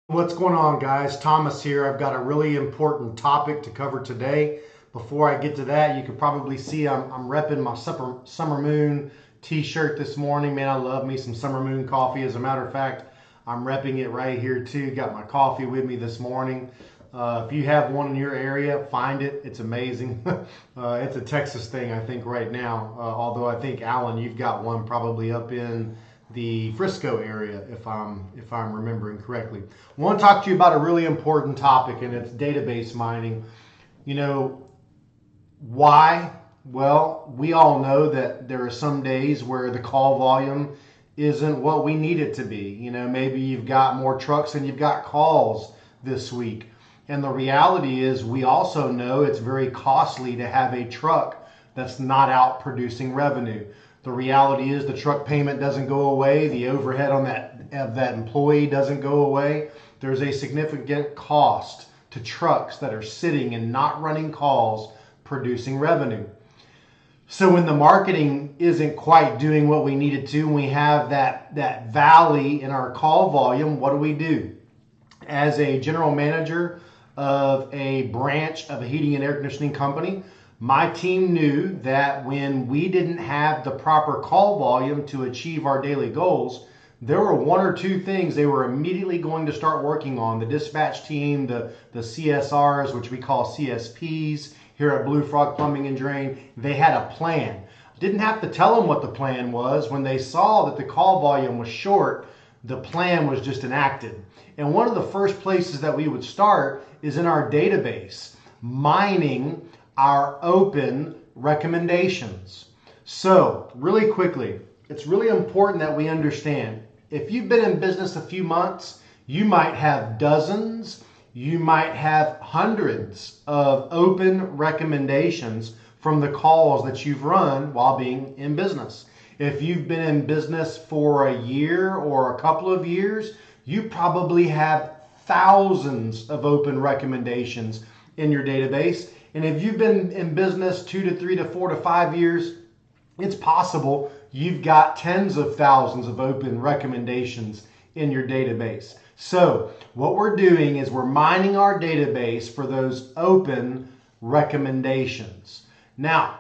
What's going on, guys? Thomas here. I've got a really important topic to cover today. Before I get to that, you can probably see I'm repping my Summer Moon t-shirt this morning. Man, I love me some Summer Moon coffee. As a matter of fact, I'm repping it right here too. Got my coffee with me this morning. If you have one in your area, find it. It's amazing. It's a Texas thing, I think, right now. Although I think, Alan, you've got one probably up in the Frisco area, if I'm remembering correctly. I want to talk to you about a really important topic, and it's database mining. You know why? Well, we all know that there are some days where the call volume isn't what we need it to be. Maybe you've got more trucks than you've got calls this week. And the reality is, we also know it's very costly to have a truck that's not out producing revenue. The reality is the truck payment doesn't go away. The overhead on that employee doesn't go away. There's a significant cost to trucks that are sitting and not running calls producing revenue. So when the marketing isn't quite doing what we need it to, we have that valley in our call volume, what do? As a general manager of a branch of a heating and air conditioning company, my team knew that when we didn't have the proper call volume to achieve our daily goals, there were one or two things they were immediately going to start working on. The dispatch team, the CSRs, which we call CSPs here at Blue Frog Plumbing and Drain, they had a plan. Didn't have to tell them what the plan was. When they saw that the call volume was short, the plan was just enacted. And one of the first places that we would start is in our database, mining our open recommendations. So, really quickly, it's really important that we understand, if you've been in business a few months, you might have dozens, you might have hundreds of open recommendations from the calls that you've run while being in business. If you've been in business for a year or a couple of years, you probably have thousands of open recommendations in your database. And if you've been in business 2 to 3 to 4 to 5 years, it's possible you've got tens of thousands of open recommendations in your database. So what we're doing is we're mining our database for those open recommendations. Now,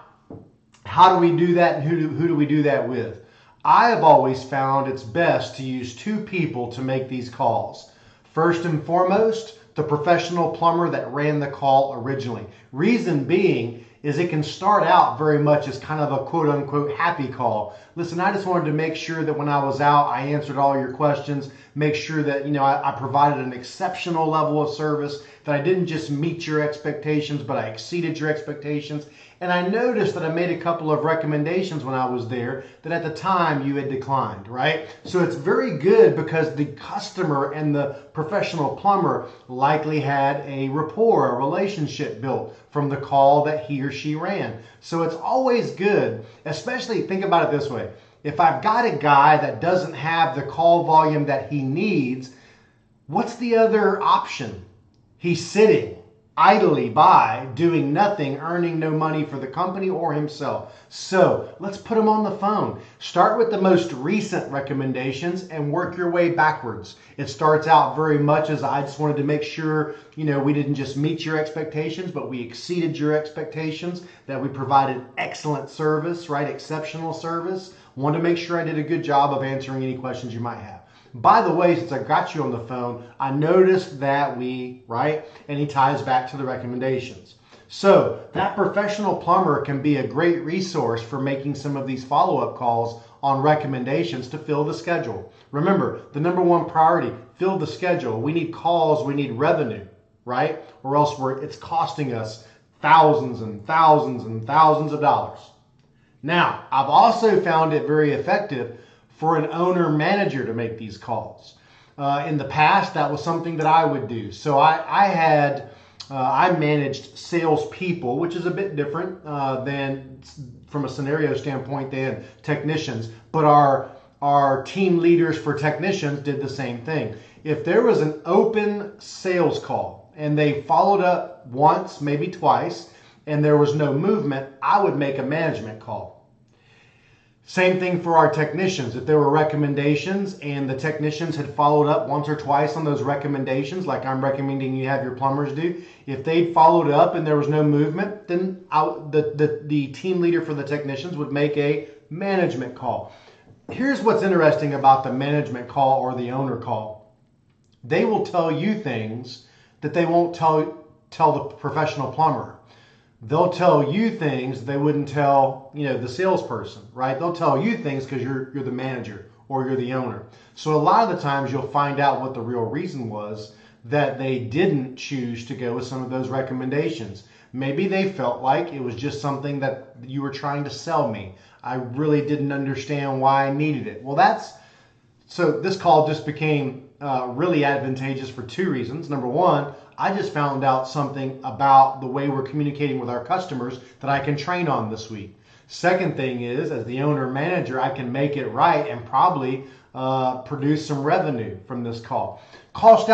how do we do that, and who do we do that with? I have always found it's best to use two people to make these calls. First and foremost, the professional plumber that ran the call originally. Reason being is it can start out very much as kind of a quote unquote happy call. Listen, I just wanted to make sure that when I was out, I answered all your questions, make sure that I provided an exceptional level of service, that I didn't just meet your expectations, but I exceeded your expectations. And I noticed that I made a couple of recommendations when I was there that at the time you had declined, right? So it's very good because the customer and the professional plumber likely had a rapport, a relationship built from the call that he or she ran. So it's always good, especially think about it this way. If I've got a guy that doesn't have the call volume that he needs, what's the other option? He's sitting idly by, doing nothing, earning no money for the company or himself. So let's put him on the phone. Start with the most recent recommendations and work your way backwards. It starts out very much as I just wanted to make sure, we didn't just meet your expectations, but we exceeded your expectations, that we provided excellent service, right? Exceptional service. Wanted to make sure I did a good job of answering any questions you might have. By the way, since I got you on the phone, I noticed that and he ties back to the recommendations. So that professional plumber can be a great resource for making some of these follow-up calls on recommendations to fill the schedule. Remember, the number one priority, fill the schedule. We need calls, we need revenue, right? Or else it's costing us thousands and thousands and thousands of dollars. Now, I've also found it very effective for an owner manager to make these calls. In the past, that was something that I would do. So I managed salespeople, which is a bit different than from a scenario standpoint than technicians. But our team leaders for technicians did the same thing. If there was an open sales call and they followed up once, maybe twice, and there was no movement, I would make a management call. Same thing for our technicians. If there were recommendations and the technicians had followed up once or twice on those recommendations, like I'm recommending you have your plumbers do, if they'd followed up and there was no movement, then the team leader for the technicians would make a management call. Here's what's interesting about the management call or the owner call. They will tell you things that they won't tell the professional plumber. They'll tell you things they wouldn't tell, the salesperson, right? They'll tell you things because you're the manager or you're the owner. So a lot of the times you'll find out what the real reason was that they didn't choose to go with some of those recommendations. Maybe they felt like it was just something that you were trying to sell me. I really didn't understand why I needed it. Well, so this call just became really advantageous for two reasons. Number one, I just found out something about the way we're communicating with our customers that I can train on this week. Second thing is, as the owner manager, I can make it right and probably produce some revenue from this call. Call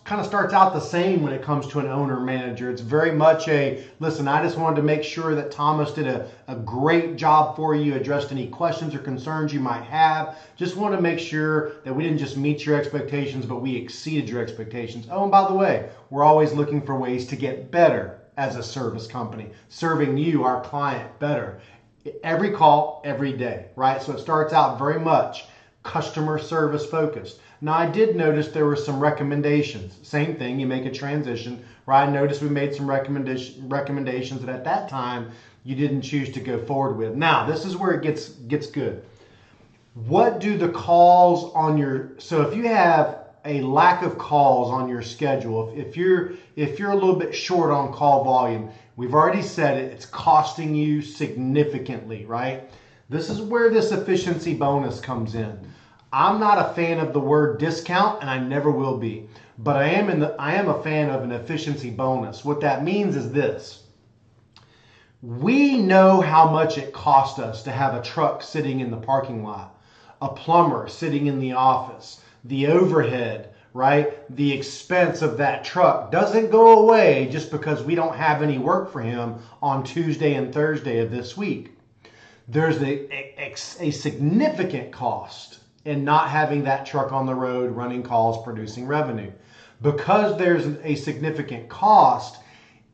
kind of starts out the same when it comes to an owner manager. It's very much listen, I just wanted to make sure that Thomas did a great job for you, addressed any questions or concerns you might have. Just want to make sure that we didn't just meet your expectations, but we exceeded your expectations. Oh, and by the way, we're always looking for ways to get better as a service company, serving you, our client, better. Every call, every day, right? So it starts out very much customer service focused. Now, I did notice there were some recommendations. Same thing, you make a transition, right? I noticed we made some recommendations that at that time you didn't choose to go forward with. Now, this is where it gets good. What do the calls on so if you have a lack of calls on your schedule, if you're a little bit short on call volume, we've already said it's costing you significantly, right? This is where this efficiency bonus comes in. I'm not a fan of the word discount, and I never will be, but I am a fan of an efficiency bonus. What that means is this. We know how much it cost us to have a truck sitting in the parking lot, a plumber sitting in the office, the overhead, right? The expense of that truck doesn't go away just because we don't have any work for him on Tuesday and Thursday of this week. There's a significant cost in not having that truck on the road, running calls, producing revenue. Because there's a significant cost,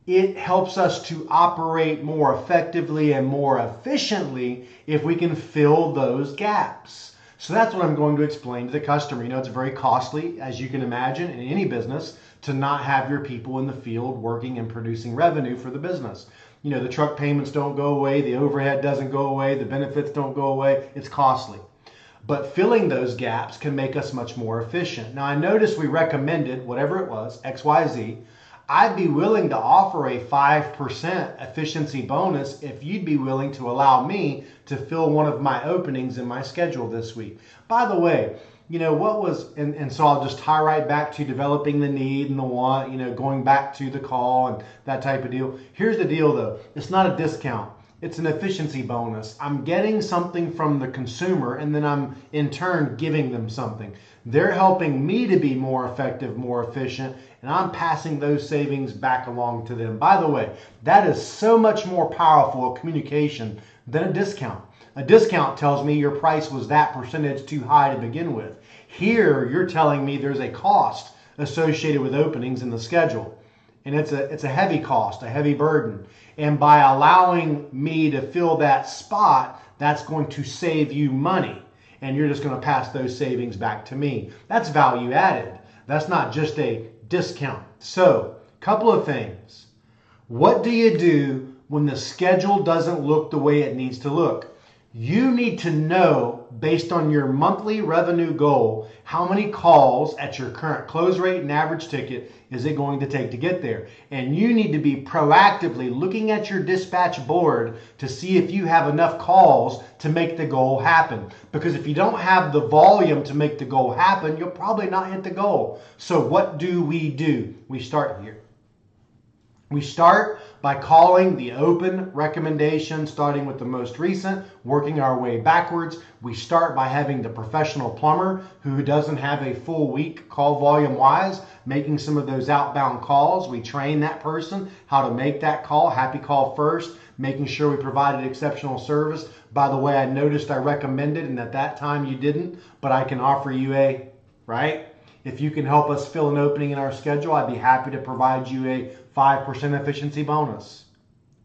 it helps us to operate more effectively and more efficiently if we can fill those gaps. So that's what I'm going to explain to the customer. It's very costly, as you can imagine, in any business to not have your people in the field working and producing revenue for the business. The truck payments don't go away, the overhead doesn't go away, the benefits don't go away. It's costly. But filling those gaps can make us much more efficient. Now, I noticed we recommended, whatever it was, XYZ. I'd be willing to offer a 5% efficiency bonus if you'd be willing to allow me to fill one of my openings in my schedule this week. By the way, so I'll just tie right back to developing the need and the want, going back to the call and that type of deal. Here's the deal though. It's not a discount. It's an efficiency bonus. I'm getting something from the consumer and then I'm in turn giving them something. They're helping me to be more effective, more efficient, and I'm passing those savings back along to them. By the way, that is so much more powerful a communication than a discount. A discount tells me your price was that percentage too high to begin with. Here, you're telling me there's a cost associated with openings in the schedule. And it's a heavy cost, a heavy burden. And by allowing me to fill that spot, that's going to save you money. And you're just going to pass those savings back to me. That's value added. That's not just a discount. So, couple of things. What do you do when the schedule doesn't look the way it needs to look? You need to know, based on your monthly revenue goal, how many calls at your current close rate and average ticket is it going to take to get there. And you need to be proactively looking at your dispatch board to see if you have enough calls to make the goal happen. Because if you don't have the volume to make the goal happen, you'll probably not hit the goal. So what do? We start here. We start by calling the open recommendation, starting with the most recent, working our way backwards. We start by having the professional plumber who doesn't have a full week call volume wise, making some of those outbound calls. We train that person how to make that call, happy call first. making sure we provided exceptional service. By the way, I noticed I recommended, and at that time you didn't, but I can offer you a, right? If you can help us fill an opening in our schedule, I'd be happy to provide you a 5% efficiency bonus.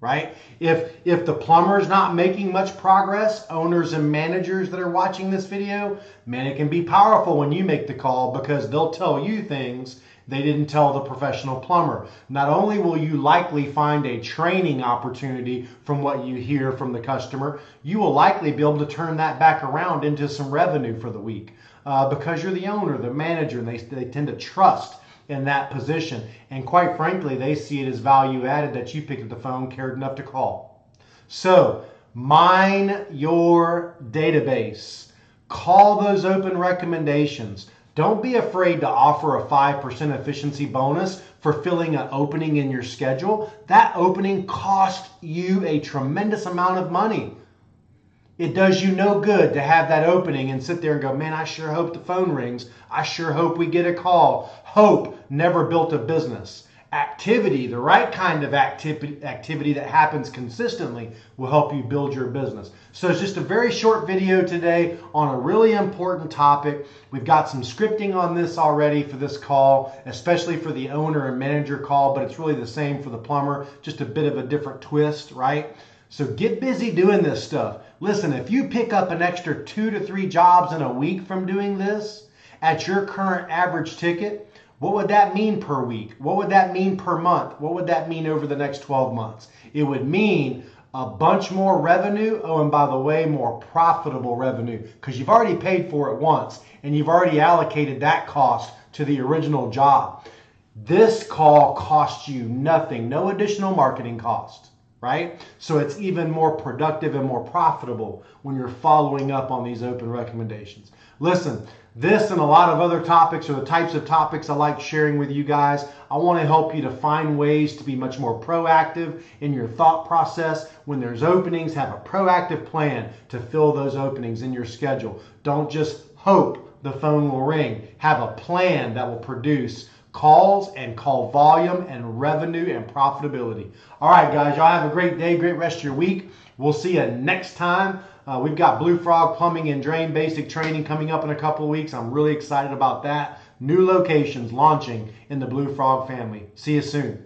Right? If the plumber's not making much progress, owners and managers that are watching this video, man, it can be powerful when you make the call because they'll tell you things they didn't tell the professional plumber. Not only will you likely find a training opportunity from what you hear from the customer, you will likely be able to turn that back around into some revenue for the week because you're the owner, the manager, and they tend to trust in that position. And quite frankly, they see it as value added that you picked up the phone, cared enough to call. So mine your database. Call those open recommendations. Don't be afraid to offer a 5% efficiency bonus for filling an opening in your schedule. That opening cost you a tremendous amount of money. It does you no good to have that opening and sit there and go, man, I sure hope the phone rings. I sure hope we get a call. Hope never built a business. Activity, the right kind of activity that happens consistently will help you build your business. So it's just a very short video today on a really important topic. We've got some scripting on this already for this call, especially for the owner and manager call, but it's really the same for the plumber, just a bit of a different twist, right? So get busy doing this stuff. Listen, if you pick up an extra 2 to 3 jobs in a week from doing this at your current average ticket, what would that mean per week? What would that mean per month? What would that mean over the next 12 months? It would mean a bunch more revenue. Oh, and by the way, more profitable revenue because you've already paid for it once and you've already allocated that cost to the original job. This call costs you nothing, no additional marketing cost. Right? So it's even more productive and more profitable when you're following up on these open recommendations. Listen, this and a lot of other topics are the types of topics I like sharing with you guys. I want to help you to find ways to be much more proactive in your thought process. When there's openings, have a proactive plan to fill those openings in your schedule. Don't just hope the phone will ring. Have a plan that will produce calls and call volume and revenue and profitability. All right, guys, y'all have a great day, great rest of your week. We'll see you next time. We've got Blue Frog Plumbing and Drain Basic Training coming up in a couple of weeks. I'm really excited about that. New locations launching in the Blue Frog family. See you soon.